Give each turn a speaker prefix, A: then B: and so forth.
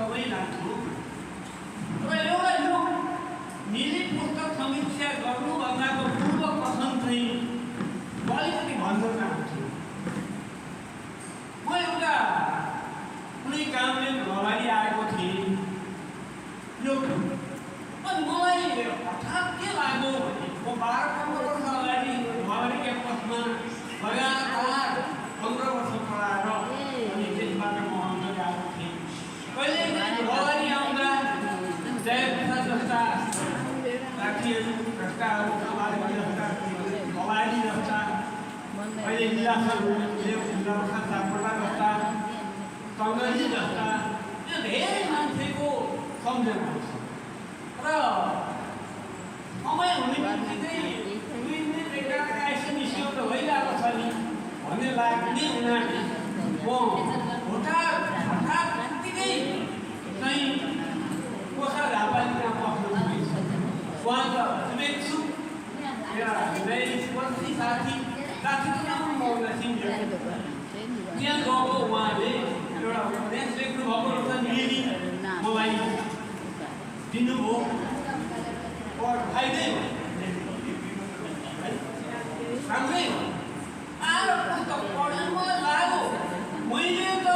A: समय लाग्थ्यो र एउटा यो निजी पुस्तक समीक्षा गर्नुभन्दाको पूर्व कथन चाहिँ अलिकति भन्न चाहन्छु। म एउटा कुनै कामले अगाडि आएको थिएँ यो अनि मलाई हठात के लाग्यो भने म 12-15 वर्ष अगाडि महावारी क्याम्पसमा लगातार 15 वर्ष पढाएर अनि त्यसबाट म अन्तर्गत आएको थिएँ। कहिले अगाडि आउँदा जयप्रसाद जस्ता साथीहरू जस्ताहरू जस्ता अगाडि जस्ता अहिले लीलाप्रसाद सापकोटा जस्ता कङ्गरी जस्ता यो धेरै मान्छेको सम्झना छ र समय हुने बित्तिकै 2 मिनट एकैछिन निस्कियो त भइरहेको छ नि भन्ने लाग्ने हुनाले म हठात बित्तिकै चाहिँ कोसा झापालीमा बस्नु पुगेछ। उहाँ त शुभेच्छु मेरा हृदयस्पर्शी साथीको नाम मौला सिंह त्यहाँ गएको उहाँले एउटा उपदेश लेख्नुभएको एउटा निवेदी मलाई दिनुभयो और फाइदै हो राम्रै हो आएर पुस्तक पढ्नु मलाई लाग्यो मैले त